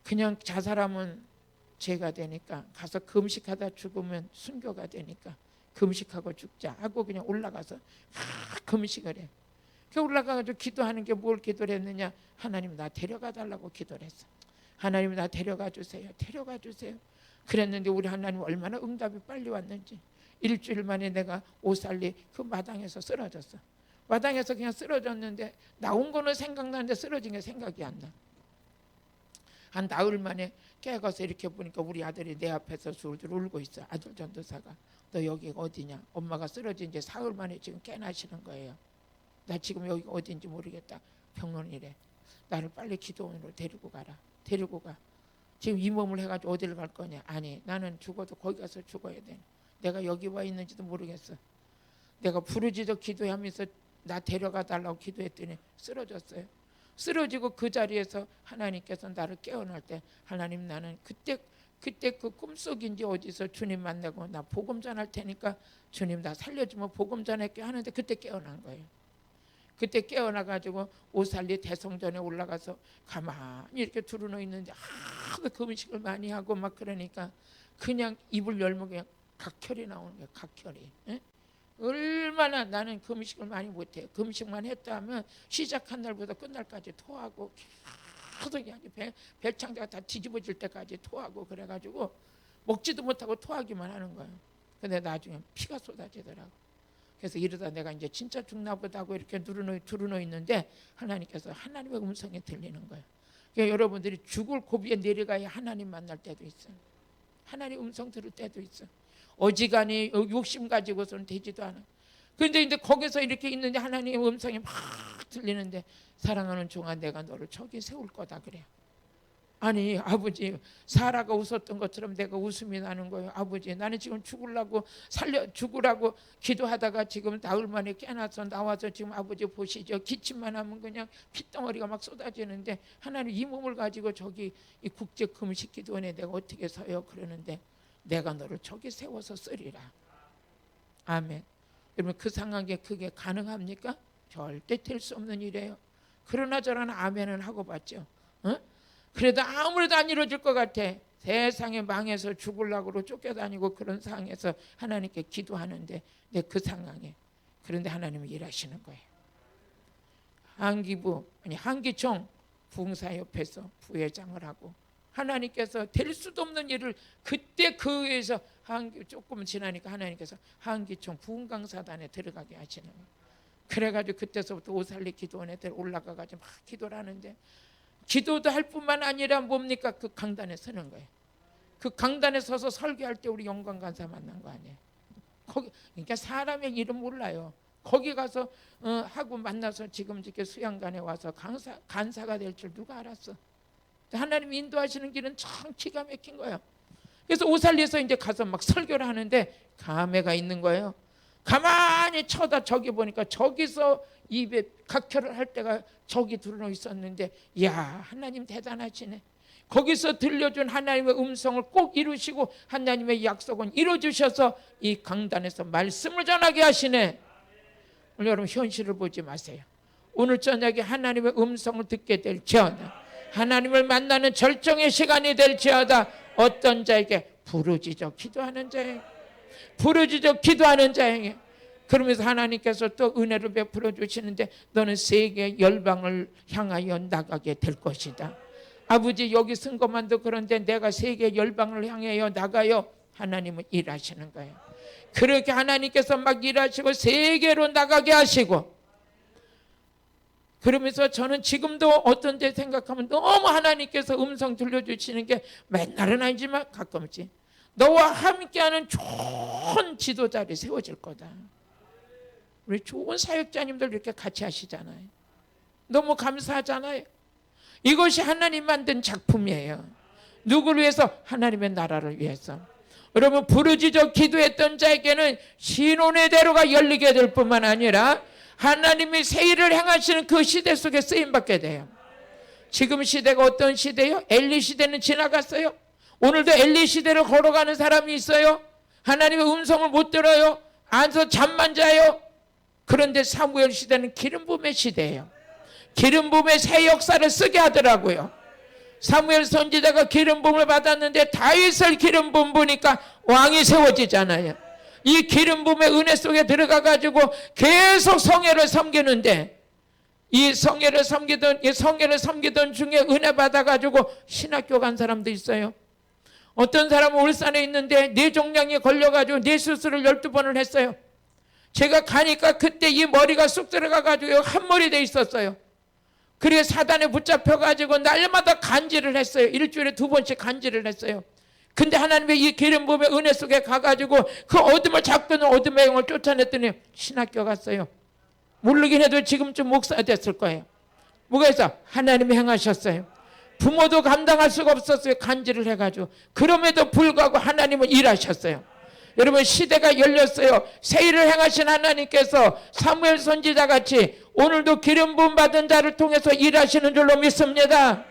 그냥 자살하면 죄가 되니까 가서 금식하다 죽으면 순교가 되니까 금식하고 죽자 하고 그냥 올라가서 금식을 해. 그 올라가가지고 기도하는 게 뭘 기도를 했느냐? 하나님 나 데려가 달라고 기도를 했어. 하나님 나 데려가 주세요. 데려가 주세요. 그랬는데 우리 하나님 얼마나 응답이 빨리 왔는지 일주일 만에 내가 오살리 그 마당에서 쓰러졌어. 마당에서 그냥 쓰러졌는데 나온 거는 생각나는데 쓰러진 게 생각이 안 나. 한 나흘 만에 깨가서 이렇게 보니까 우리 아들이 내 앞에서 줄줄 울고 있어. 아들 전도사가 너 여기가 어디냐? 엄마가 쓰러진 지 사흘 만에 지금 깨나시는 거예요. 나 지금 여기가 어딘지 모르겠다. 병원이래. 나를 빨리 기도원으로 데리고 가라. 데리고 가. 지금 이 몸을 해가지고 어디를 갈 거냐? 아니 나는 죽어도 거기 가서 죽어야 돼. 내가 여기 와 있는지도 모르겠어. 내가 부르짖어 기도하면서 나 데려가 달라고 기도했더니 쓰러졌어요. 쓰러지고 그 자리에서 하나님께서 나를 깨어날 때 하나님 나는 그때 그 꿈속인지 어디서 주님 만나고 나 복음 전할 테니까 주님 나 살려주면 복음 전할게 하는데 그때 깨어난 거예요. 그때 깨어나가지고 오살리 대성전에 올라가서 가만히 이렇게 두루누워 있는데 하도 금식을 많이 하고 막 그러니까 그냥 입을 열면 그냥 각혈이 나오는 거예요. 각혈이. 에? 얼마나 나는 금식을 많이 못해요. 금식만 했다 하면 시작한 날보다 끝날까지 토하고 계속 배창자가 다 뒤집어질 때까지 토하고 그래가지고 먹지도 못하고 토하기만 하는 거예요. 근데 나중에 피가 쏟아지더라고. 그래서 이러다 내가 이제 진짜 죽나 보다 하고 이렇게 두루누워 있는데 하나님께서 하나님의 음성이 들리는 거예요. 그러니까 여러분들이 죽을 고비에 내려가야 하나님 만날 때도 있어요. 하나님 음성 들을 때도 있어. 어지간히 욕심 가지고서는 되지도 않아. 그런데 이제 거기서 이렇게 있는데 하나님의 음성이 막 들리는데 사랑하는 종아 내가 너를 저기 세울 거다 그래요. 아니 아버지 사라가 웃었던 것처럼 내가 웃음이 나는 거예요. 아버지 나는 지금 죽으라고 기도하다가 지금 나흘 만에 깨나서 나와서 지금 아버지 보시죠. 기침만 하면 그냥 핏덩어리가 막 쏟아지는데 하나님 이 몸을 가지고 저기 이 국제 금식 기도원에 내가 어떻게 서요? 그러는데 내가 너를 저기 세워서 쓰리라. 아멘. 여러분 그 상황에 그게 가능합니까? 절대 될 수 없는 일이에요. 그러나 저러나 아멘은 하고 봤죠. 그래도 아무래도 안 이루어질 것 같아. 세상에 망해서 죽으려고 쫓겨다니고 그런 상황에서 하나님께 기도하는데 내 그 상황에 그런데 하나님이 일하시는 거예요. 한기총 부흥사 옆에서 부회장을 하고 하나님께서 될 수도 없는 일을 그때 그 위에서 조금 지나니까 하나님께서 한기총 부흥강사단에 들어가게 하시는 거예요. 그래가지고 그때서부터 오살리 기도원에 올라가가지고 막 기도를 하는데 기도도 할 뿐만 아니라 뭡니까? 그 강단에 서는 거예요. 그 강단에 서서 설교할 때 우리 영광 간사 만난 거 아니에요. 거기 그러니까 사람의 이름 몰라요. 거기 가서 하고 만나서 지금 이렇게 수양관에 와서 간사가 될 줄 누가 알았어? 하나님 인도하시는 길은 참 기가 막힌 거예요. 그래서 오살리에서 이제 가서 막 설교를 하는데 감회가 있는 거예요. 가만히 쳐다 저기 보니까 저기서 입에 각혈을 할 때가 저기 들어 있었는데 야 하나님 대단하시네. 거기서 들려준 하나님의 음성을 꼭 이루시고 하나님의 약속은 이루어주셔서 이 강단에서 말씀을 전하게 하시네. 오늘 여러분 현실을 보지 마세요. 오늘 저녁에 하나님의 음성을 듣게 될지어다 하나님을 만나는 절정의 시간이 될지어다 어떤 자에게 부르짖어 기도하는 자에게 부르짖어 기도하는 자에게 그러면서 하나님께서 또 은혜를 베풀어 주시는데 너는 세계 열방을 향하여 나가게 될 것이다. 아버지 여기 쓴 것만도 그런데 내가 세계 열방을 향하여 나가요. 하나님은 일하시는 거예요. 그렇게 하나님께서 막 일하시고 세계로 나가게 하시고 그러면서 저는 지금도 어떤 데 생각하면 너무 하나님께서 음성 들려주시는 게 맨날은 아니지만 가끔씩 너와 함께하는 좋은 지도자들이 세워질 거다. 우리 좋은 사역자님들 이렇게 같이 하시잖아요. 너무 감사하잖아요. 이것이 하나님 만든 작품이에요. 누구를 위해서? 하나님의 나라를 위해서. 여러분, 부르짖어 기도했던 자에게는 신혼의 대로가 열리게 될 뿐만 아니라 하나님이 새 일을 행하시는 그 시대 속에 쓰임받게 돼요. 지금 시대가 어떤 시대요? 엘리 시대는 지나갔어요. 오늘도 엘리 시대를 걸어가는 사람이 있어요. 하나님의 음성을 못 들어요. 안서 잠만 자요. 그런데 사무엘 시대는 기름 부음의 시대예요. 기름 부음의 새 역사를 쓰게 하더라고요. 사무엘 선지자가 기름 부음을 받았는데 다윗을 기름 부음 보니까 왕이 세워지잖아요. 이 기름 부음의 은혜 속에 들어가 가지고 계속 성회를 섬기는데 이 성회를 섬기던 중에 은혜 받아 가지고 신학교 간 사람도 있어요. 어떤 사람은 울산에 있는데 뇌종양에 걸려 가지고 뇌수술을 12번을 했어요. 제가 가니까 그때 이 머리가 쑥 들어가 가지고 한 머리 돼 있었어요. 그래 사단에 붙잡혀 가지고 날마다 간질을 했어요. 일주일에 2번씩 간질을 했어요. 근데 하나님의 이 기름 부음의 은혜 속에 가가지고 그 어둠을 잡고는 어둠의 영을 쫓아냈더니 신학교 갔어요. 모르긴 해도 지금쯤 목사가 됐을 거예요. 뭐가 있어? 하나님이 행하셨어요. 부모도 감당할 수가 없었어요. 간질을 해가지고. 그럼에도 불구하고 하나님은 일하셨어요. 여러분, 시대가 열렸어요. 새 일을 행하신 하나님께서 사무엘 선지자 같이 오늘도 기름 부음 받은 자를 통해서 일하시는 줄로 믿습니다.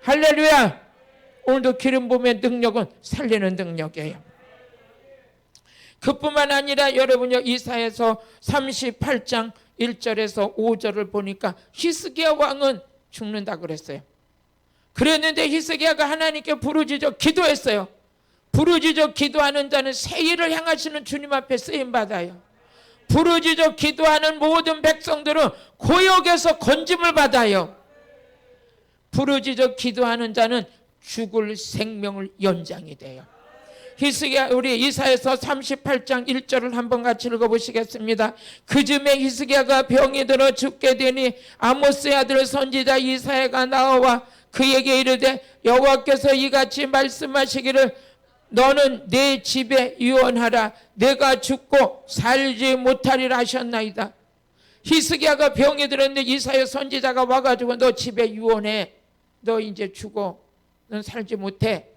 할렐루야. 오늘도 기름 부음의 능력은 살리는 능력이에요. 그뿐만 아니라 여러분요, 이사야서 38장 1절에서 5절을 보니까 히스기야 왕은 죽는다 그랬어요. 그랬는데 히스기야가 하나님께 부르짖어 기도했어요. 부르짖어 기도하는 자는 새 일을 행하시는 주님 앞에 쓰임받아요. 부르짖어 기도하는 모든 백성들은 고역에서 건짐을 받아요. 부르짖어 기도하는 자는 죽을 생명을 연장이 돼요. 히스기야, 우리 이사야서 38장 1절을 한번 같이 읽어보시겠습니다. 그즈음에 히스기야가 병이 들어 죽게 되니 아모스의 아들 선지자 이사야가 나와 그에게 이르되 여호와께서 이같이 말씀하시기를 너는 내 집에 유언하라. 내가 죽고 살지 못하리라 하셨나이다. 히스기야가 병이 들었는데 이사야 선지자가 와가지고 너 집에 유언해. 너 이제 죽어. 넌 살지 못해.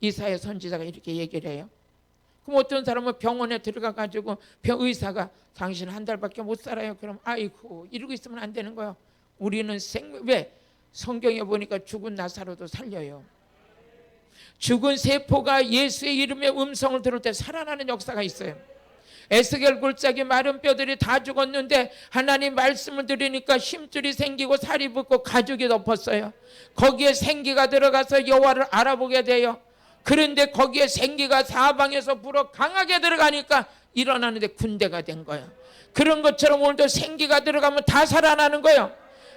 이사야 선지자가 이렇게 얘기를 해요. 그럼 어떤 사람은 병원에 들어가가지고 의사가 당신 한 달밖에 못 살아요. 그럼 아이고 이러고 있으면 안 되는 거예요. 우리는 왜? 성경에 보니까 죽은 나사로도 살려요. 죽은 세포가 예수의 이름의 음성을 들을 때 살아나는 역사가 있어요. 에스겔 골짜기 마른 뼈들이 다 죽었는데 하나님 말씀을 들으니까 힘줄이 생기고 살이 붙고 가죽이 덮었어요. 거기에 생기가 들어가서 여호와를 알아보게 돼요. 그런데 거기에 생기가 사방에서 불어 강하게 들어가니까 일어나는데 군대가 된 거예요. 그런 것처럼 오늘도 생기가 들어가면 다 살아나는 거예요.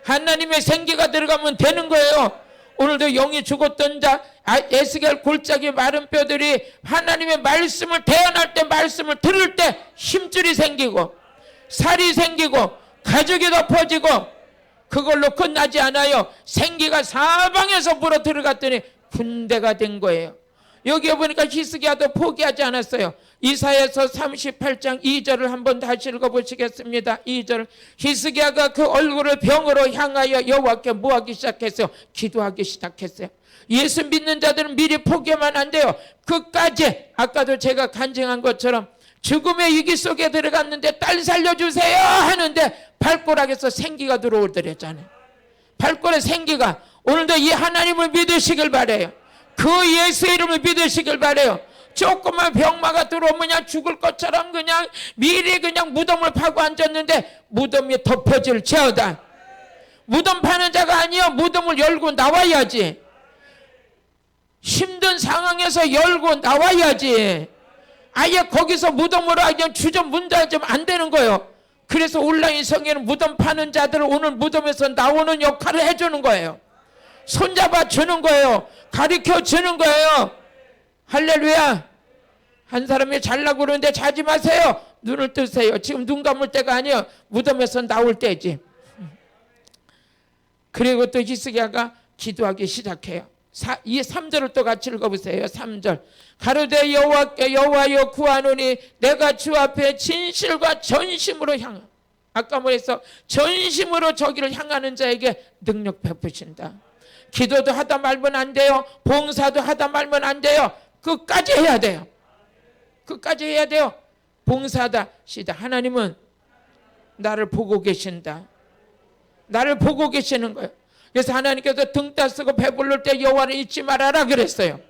하나님의 생기가 들어가면 되는 거예요. 오늘도 영이 죽었던 자 에스겔 골짜기 마른 뼈들이 하나님의 말씀을 대언할 때 말씀을 들을 때 힘줄이 생기고 살이 생기고 가죽이 덮어지고 그걸로 끝나지 않아요. 생기가 사방에서 불어 들어갔더니 군대가 된 거예요. 여기에 보니까 히스기야도 포기하지 않았어요. 이사야서 38장 2절을 한번 다시 읽어보시겠습니다. 2절. 히스기야가 그 얼굴을 병으로 향하여 여호와께 뭐하기 시작했어요? 기도하기 시작했어요. 예수 믿는 자들은 미리 포기하면 안 돼요. 끝까지. 아까도 제가 간증한 것처럼 죽음의 위기 속에 들어갔는데 딸 살려주세요 하는데 발가락에서 생기가 들어오더랬잖아요. 발가락에 생기가. 오늘도 이 하나님을 믿으시길 바라요. 그 예수 이름을 믿으시길 바라요. 조금만 병마가 들어오면 그냥 죽을 것처럼 그냥 미리 그냥 무덤을 파고 앉았는데 무덤이 덮어질지어다. 무덤 파는 자가 아니요, 무덤을 열고 나와야지. 힘든 상황에서 열고 나와야지. 아예 거기서 무덤으로 그냥 주저 문닫으면 안 되는 거예요. 그래서 온라인 성에는 무덤 파는 자들을 오늘 무덤에서 나오는 역할을 해주는 거예요. 손잡아 주는 거예요. 가르쳐 주는 거예요. 할렐루야. 한 사람이 잘라고 그러는데 자지 마세요. 눈을 뜨세요. 지금 눈 감을 때가 아니에요. 무덤에서 나올 때지. 그리고 또 히스기야가 기도하기 시작해요. 이 3절을 또 같이 읽어보세요. 3절. 가로되 여호와께 여호와여 구하노니 내가 주 앞에 진실과 전심으로 향하. 아까 뭐랬어? 전심으로 저기를 향하는 자에게 능력 베푸신다. 기도도 하다 말면 안 돼요. 봉사도 하다 말면 안 돼요. 끝까지 해야 돼요. 끝까지 해야 돼요. 봉사하다 시다. 하나님은 나를 보고 계신다. 나를 보고 계시는 거예요. 그래서 하나님께서 등 따쓰고 배부를 때 여호와를 잊지 말아라 그랬어요.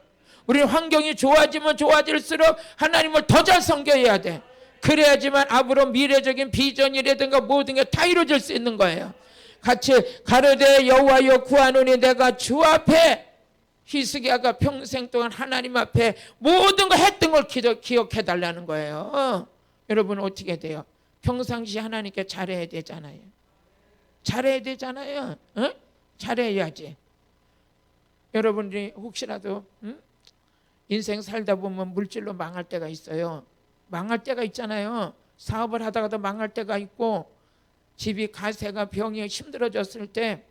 우리는 환경이 좋아지면 좋아질수록 하나님을 더 잘 섬겨야 돼. 그래야지만 앞으로 미래적인 비전이라든가 모든 게 다 이루어질 수 있는 거예요. 같이 가로되 여호와여 구하노니 내가 주 앞에 히스기야가 평생 동안 하나님 앞에 모든 거 했던 걸 기억해 달라는 거예요. 여러분 어떻게 돼요? 평상시 하나님께 잘해야 되잖아요. 잘해야 되잖아요. 잘해야지. 여러분들이 혹시라도 인생 살다 보면 물질로 망할 때가 있어요. 망할 때가 있잖아요. 사업을 하다가도 망할 때가 있고 집이 가세가 병이 힘들어졌을 때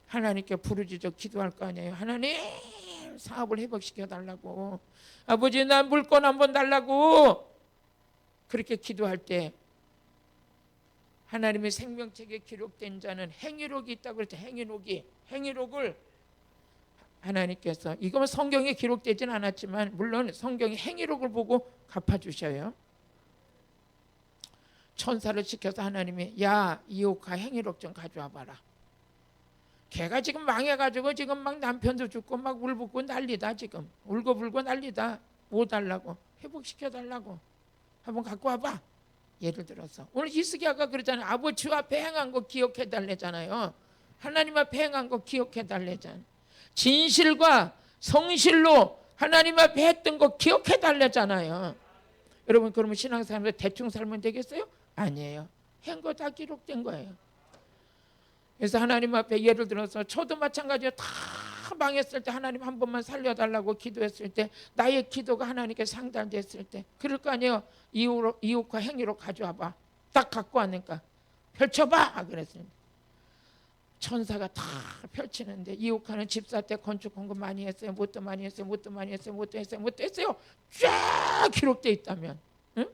하나님께 부르짖어 기도할 거 아니에요. 하나님 사업을 회복시켜 달라고. 아버지 난 물건 한번 달라고. 그렇게 기도할 때 하나님의 생명책에 기록된 자는 행위록이 있다고 그랬죠. 행위록을 하나님께서 이건 성경에 기록되진 않았지만 물론 성경이 행위록을 보고 갚아주셔요. 천사를 시켜서 하나님이 야 이옥화 행위록 좀 가져와 봐라. 걔가 지금 망해가지고 지금 막 남편도 죽고 막 울고 난리다. 지금 울고불고 난리다. 뭐 달라고? 회복시켜달라고. 한번 갖고 와봐. 예를 들어서 오늘 히스기야가 그러잖아요. 아버지 주 앞에 행한 거 기억해달래잖아요. 하나님 앞에 행한 거 기억해달래잖아요. 진실과 성실로 하나님 앞에 했던 거 기억해달래잖아요. 여러분 그러면 신앙생활을 대충 살면 되겠어요? 아니에요. 한 거 다 기록된 거예요. 그래서 하나님 앞에 예를 들어서 저도 마찬가지로 다 망했을 때 하나님 한 번만 살려달라고 기도했을 때 나의 기도가 하나님께 상달됐을 때 그럴 거 아니에요. 이웃과 행위로 가져와봐. 딱 갖고 왔으니까 펼쳐봐 그랬습니다. 천사가 다 펼치는데 이옥하는 집사 때 건축 공급 많이 했어요. 뭣도 많이 했어요. 뭣도 했어요. 쫙 기록돼 있다면 응?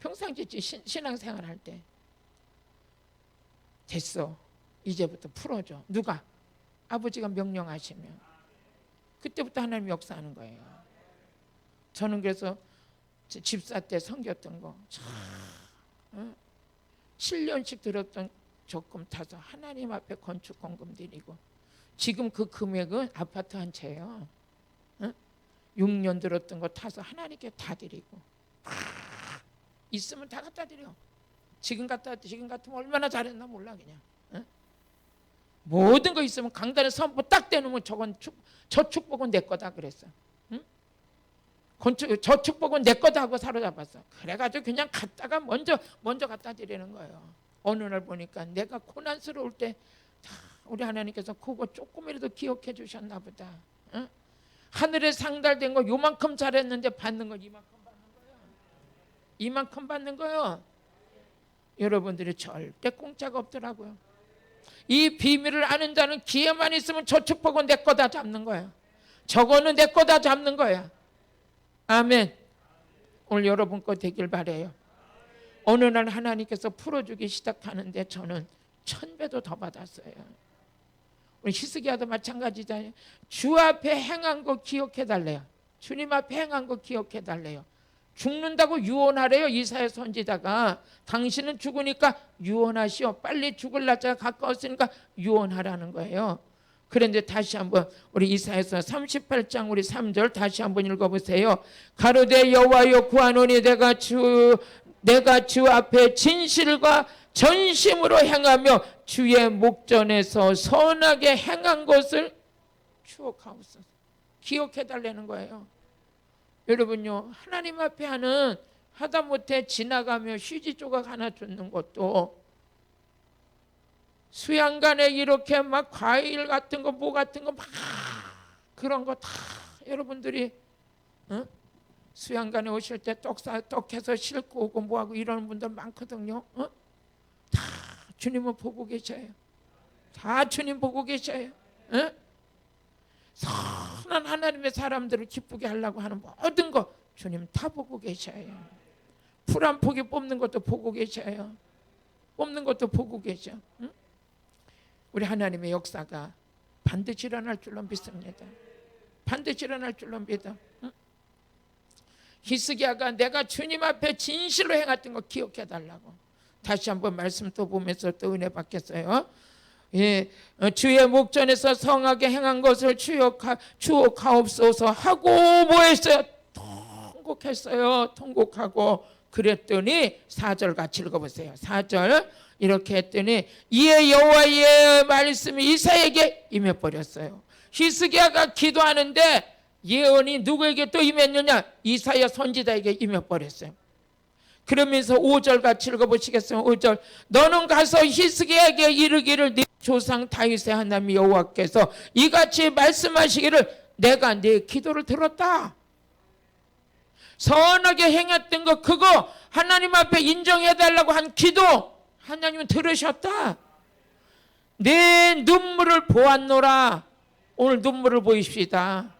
평상시 신앙생활 할 때 됐어. 이제부터 풀어줘. 누가? 아버지가 명령하시면 그때부터 하나님 역사하는 거예요. 저는 그래서 집사 때 섬겼던 거 7년씩 들었던 적금 타서 하나님 앞에 건축 공금 드리고 지금 그 금액은 아파트 한 채예요. 6년 들었던 거 타서 하나님께 다 드리고 있으면 다 갖다 드려. 지금 같으면 얼마나 잘했나 몰라 그냥. 모든 거 있으면 강단에 선포 딱 대놓으면 저 축복은 내 거다 그랬어. 저 축복은 내 거다 하고 사로잡았어. 그래가지고 그냥 갖다가 먼저 갖다 드리는 거예요. 어느 날 보니까 내가 고난스러울 때 우리 하나님께서 그거 조금이라도 기억해 주셨나 보다. 하늘에 상달된 거 요만큼 잘했는데 받는 건 이만큼 받는 거예요. 여러분들이 절대 공짜가 없더라고요. 이 비밀을 아는 자는 기회만 있으면 저 축복은 내 거다 잡는 거예요. 저거는 내 거다 잡는 거야. 아멘. 오늘 여러분 거 되길 바라요. 어느 날 하나님께서 풀어주기 시작하는데 저는 1000배도 더 받았어요. 우리 히스기야도 마찬가지잖아요. 주 앞에 행한 거 기억해 달래요. 주님 앞에 행한 거 기억해 달래요. 죽는다고 유언하래요. 이사야 선지자가 당신은 죽으니까 유언하시오. 빨리 죽을 날짜가 가까웠으니까 유언하라는 거예요. 그런데 다시 한번 우리 이사야서 38장 우리 3절 다시 한번 읽어보세요. 가로되 여호와여 구하노니 내가 주 앞에 진실과 전심으로 행하며 주의 목전에서 선하게 행한 것을 추억하옵소서. 기억해달라는 거예요. 여러분요 하나님 앞에 하는 하다못해 지나가며 휴지 조각 하나 줍는 것도 수양간에 이렇게 막 과일 같은 거 뭐 같은 거 막 그런 거 다 여러분들이 수양간에 오실 때 떡해서 싣고 오고 뭐하고 이러는 분들 많거든요. 다 주님은 보고 계셔요. 다 주님 보고 계셔요. 선한 하나님의 사람들을 기쁘게 하려고 하는 모든 거 주님 다 보고 계셔요. 풀 한 포기 뽑는 것도 보고 계셔요. 뽑는 것도 보고 계셔. 우리 하나님의 역사가 반드시 일어날 줄로 믿습니다. 반드시 일어날 줄로 믿어. 히스기야가 내가 주님 앞에 진실로 행했던 거 기억해 달라고. 다시 한번 말씀 또 보면서 또 은혜 받겠어요. 예, 주의 목전에서 성하게 행한 것을 추억하옵소서 하고 뭐 했어요? 통곡했어요. 통곡하고 그랬더니 4절 같이 읽어보세요. 4절 이렇게 했더니 이에 여호와의 말씀이 이사야에게 임해버렸어요. 히스기야가 기도하는데 예언이 누구에게 또 임했느냐? 이사야 선지자에게 임해버렸어요. 그러면서 5절 같이 읽어보시겠어요? 5절 너는 가서 히스기야에게 이르기를 네 조상 다윗의 하나님 여호와께서 이같이 말씀하시기를 내가 네 기도를 들었다. 선하게 행했던 거 그거 하나님 앞에 인정해달라고 한 기도 하나님은 들으셨다. 내 눈물을 보았노라. 오늘 눈물을 보입시다.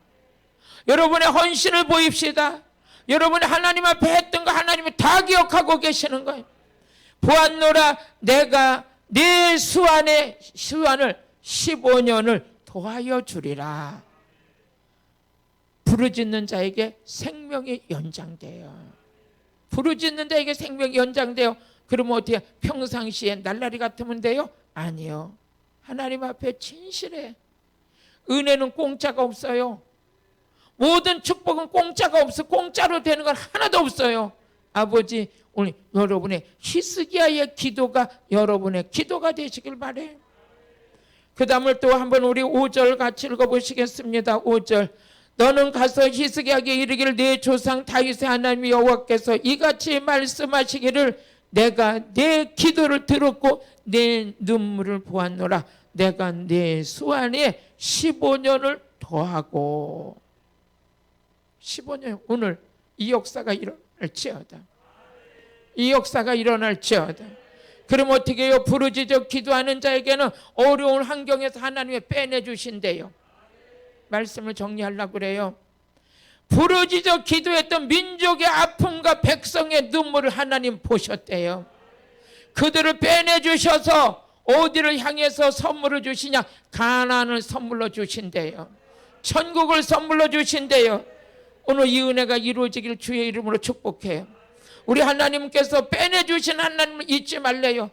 여러분의 헌신을 보입시다. 여러분이 하나님 앞에 했던 거 하나님이 다 기억하고 계시는 거예요. 보았노라 내가 네 수완을 15년을 도하여 주리라. 부르짖는 자에게 생명이 연장돼요. 부르짖는 자에게 생명이 연장돼요. 그러면 어떻게 평상시에 날라리 같으면 돼요? 아니요. 하나님 앞에 진실해. 은혜는 공짜가 없어요. 모든 축복은 공짜가 없어. 공짜로 되는 건 하나도 없어요. 아버지 오늘 여러분의 히스기야의 기도가 여러분의 기도가 되시길 바래요. 그 다음을 또 한번 우리 5절 같이 읽어보시겠습니다. 5절 너는 가서 히스기야에게 이르기를 네 조상 다윗의 하나님 여호와께서 이같이 말씀하시기를 내가 네 기도를 들었고 내 눈물을 보았노라. 내가 네 수완에 15년을 더하고 15년 오늘 이 역사가 일어날지어다. 이 역사가 일어날지어다. 그럼 어떻게 해요? 부르짖어 기도하는 자에게는 어려운 환경에서 하나님이 빼내주신대요. 말씀을 정리하려고 그래요. 부르짖어 기도했던 민족의 아픔과 백성의 눈물을 하나님 보셨대요. 그들을 빼내주셔서 어디를 향해서 선물을 주시냐? 가나안을 선물로 주신대요. 천국을 선물로 주신대요. 오늘 이 은혜가 이루어지길 주의 이름으로 축복해요. 우리 하나님께서 빼내주신 하나님을 잊지 말래요.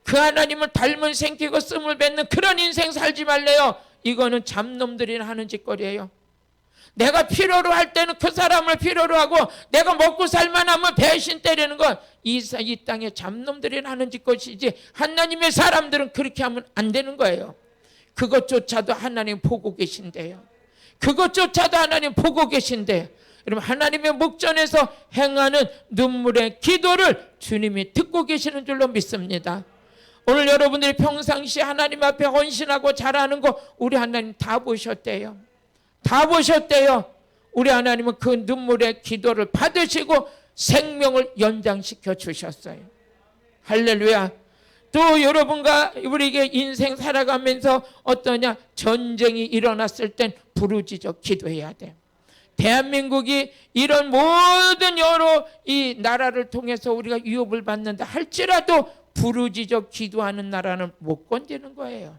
그 하나님을 닮은 생기고 씀을 뱉는 그런 인생 살지 말래요. 이거는 잡놈들이 하는 짓거리예요. 내가 필요로 할 때는 그 사람을 필요로 하고 내가 먹고 살만하면 배신 때리는 건 이 땅에 잡놈들이 하는 짓것이지 하나님의 사람들은 그렇게 하면 안 되는 거예요. 그것조차도 하나님 보고 계신대요. 그것조차도 하나님 보고 계신대요. 여러분 하나님의 목전에서 행하는 눈물의 기도를 주님이 듣고 계시는 줄로 믿습니다. 오늘 여러분들이 평상시 하나님 앞에 헌신하고 잘하는 거 우리 하나님 다 보셨대요. 다 보셨대요. 우리 하나님은 그 눈물의 기도를 받으시고 생명을 연장시켜 주셨어요. 할렐루야. 또 여러분과 우리에게 인생 살아가면서 어떠냐? 전쟁이 일어났을 땐 부르짖어 기도해야 돼요. 대한민국이 이런 모든 여러 이 나라를 통해서 우리가 위협을 받는다 할지라도 부르짖어 기도하는 나라는 못 건드리는 거예요.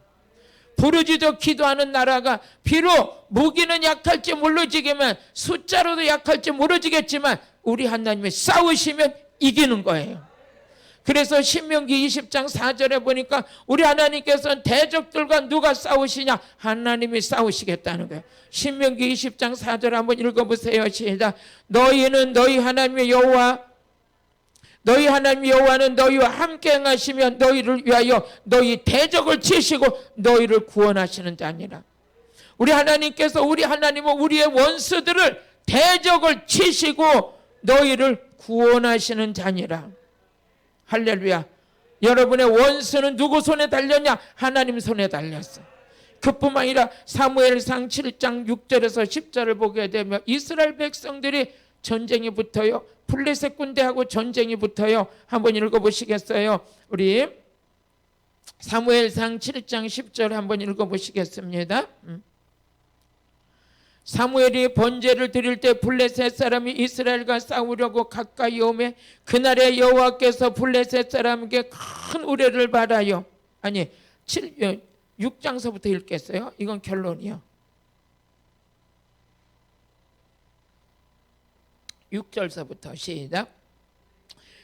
부르짖어 기도하는 나라가 비록 무기는 약할지 모르지만 숫자로도 약할지 모르지겠지만 우리 하나님이 싸우시면 이기는 거예요. 그래서 신명기 20장 4절에 보니까 우리 하나님께서는 대적들과 누가 싸우시냐? 하나님이 싸우시겠다는 거예요. 신명기 20장 4절 한번 읽어보세요. 시작. 너희는 너희 하나님의 여호와 너희 하나님 여호와는 너희와 함께 행하시며 너희를 위하여 너희 대적을 치시고 너희를 구원하시는 자니라. 우리 하나님께서 우리 하나님은 우리의 원수들을 대적을 치시고 너희를 구원하시는 자니라. 할렐루야. 여러분의 원수는 누구 손에 달렸냐? 하나님 손에 달렸어. 그뿐만 아니라 사무엘상 7장 6절에서 10절을 보게 되면 이스라엘 백성들이 전쟁이 붙어요. 블레셋 군대하고 전쟁이 붙어요. 한번 읽어보시겠어요? 우리 사무엘상 7장 10절 한번 읽어보시겠습니다. 사무엘이 번제를 드릴 때 블레셋 사람이 이스라엘과 싸우려고 가까이 오매 그날에 여호와께서 블레셋 사람에게 큰 우레를 받아요. 아니 6장서부터 읽겠어요. 이건 결론이요. 6절서부터 시작.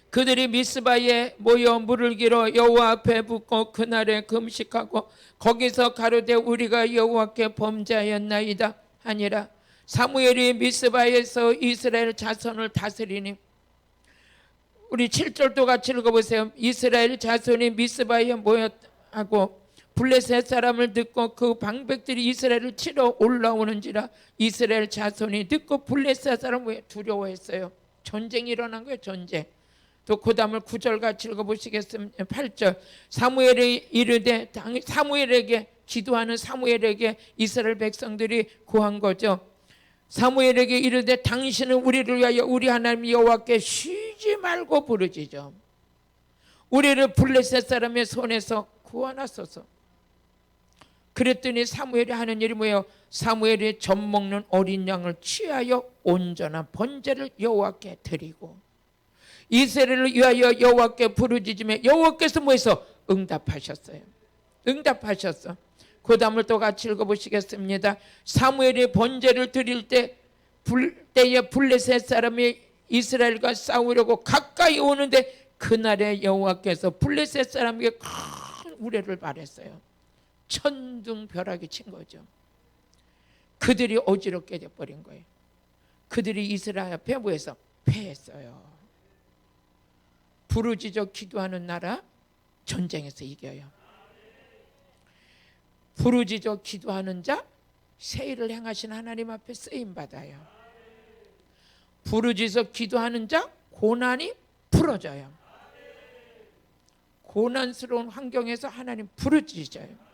그들이 미스바에 모여 물을 길어 여호와 앞에 붓고 그날에 금식하고 거기서 가로되 우리가 여호와께 범죄하였나이다 하니라. 사무엘이 미스바에서 이스라엘 자손을 다스리니, 우리 7절도 같이 읽어보세요. 이스라엘 자손이 미스바에 모였하고 블레셋 사람을 듣고 그 방백들이 이스라엘을 치러 올라오는지라. 이스라엘 자손이 듣고 블레셋 사람을 두려워했어요. 전쟁이 일어난 거예요. 전쟁. 또 그 다음을 9절 같이 읽어보시겠습니다. 8절. 사무엘이 이르되, 사무엘에게 기도하는 사무엘에게 이스라엘 백성들이 구한 거죠. 사무엘에게 이르되 당신은 우리를 위하여 우리 하나님 여호와께 쉬지 말고 부르짖어 우리를 블레셋 사람의 손에서 구원하소서. 그랬더니 사무엘이 하는 일이 뭐예요? 사무엘이 젖 먹는 어린 양을 취하여 온전한 번제를 여호와께 드리고 이스라엘을 위하여 여호와께 부르짖으며 여호와께서 뭐해서 응답하셨어요. 응답하셨어. 그 다음을 또 같이 읽어보시겠습니다. 사무엘이 번제를 드릴 때에 블레셋 사람이 이스라엘과 싸우려고 가까이 오는데 그날에 여호와께서 블레셋 사람에게 큰 우레를 발했어요. 천둥벼락이 친 거죠. 그들이 어지럽게 돼버린 거예요. 그들이 이스라엘 앞에 뭐해서 패했어요. 부르짖어 기도하는 나라 전쟁에서 이겨요. 부르짖어 기도하는 자 새 일을 행하신 하나님 앞에 쓰임받아요. 부르짖어 기도하는 자 고난이 풀어져요. 고난스러운 환경에서 하나님 부르짖어요.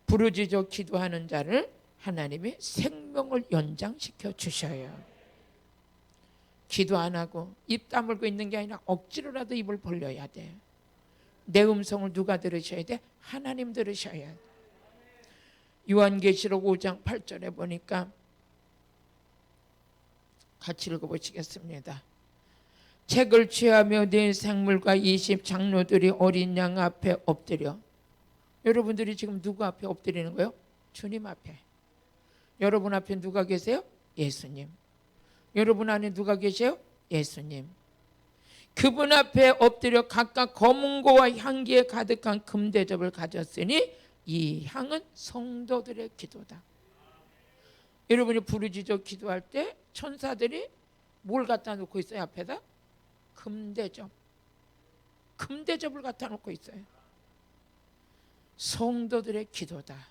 부르짖어 기도하는 자를 하나님이 생명을 연장시켜 주셔요. 기도 안 하고 입 다물고 있는 게 아니라 억지로라도 입을 벌려야 돼. 내 음성을 누가 들으셔야 돼? 하나님 들으셔야 돼. 요한계시록 5장 8절에 보니까 같이 읽어보시겠습니다. 책을 취하며 네 생물과 20 장로들이 어린 양 앞에 엎드려. 여러분들이 지금 누구 앞에 엎드리는 거예요? 주님 앞에. 여러분 앞에 누가 계세요? 예수님. 여러분 안에 누가 계세요? 예수님. 그분 앞에 엎드려 각각 검은고와 향기에 가득한 금대접을 가졌으니 이 향은 성도들의 기도다. 여러분이 부르짖어 기도할 때 천사들이 뭘 갖다 놓고 있어요? 앞에다? 금대접. 금대접을 갖다 놓고 있어요. 성도들의 기도다.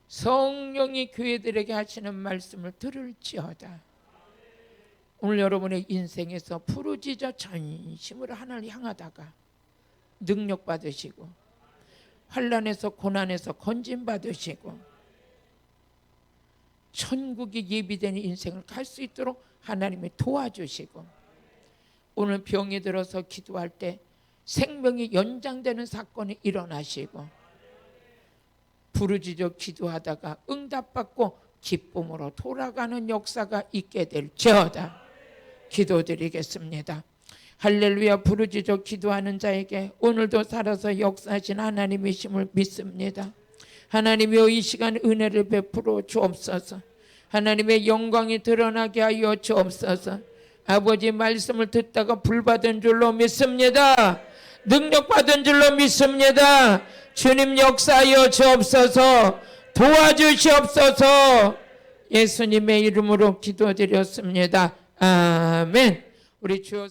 성령이 교회들에게 하시는 말씀을 들을지어다. 오늘 여러분의 인생에서 부르짖어 전심으로 하나님을 향하다가 능력 받으시고 환난에서 고난에서 건진 받으시고 천국이 예비된 인생을 갈 수 있도록 하나님이 도와주시고 오늘 병이 들어서 기도할 때 생명이 연장되는 사건이 일어나시고 부르짖어 기도하다가 응답받고 기쁨으로 돌아가는 역사가 있게 될지어다. 기도드리겠습니다. 할렐루야. 부르짖어 기도하는 자에게 오늘도 살아서 역사하신 하나님이심을 믿습니다. 하나님이여 이 시간 은혜를 베풀어 주옵소서. 하나님의 영광이 드러나게 하여 주옵소서. 아버지 말씀을 듣다가 불받은 줄로 믿습니다. 능력받은 줄로 믿습니다. 주님 역사하여 주옵소서. 도와주시옵소서. 예수님의 이름으로 기도드렸습니다. 아멘. 우리 주여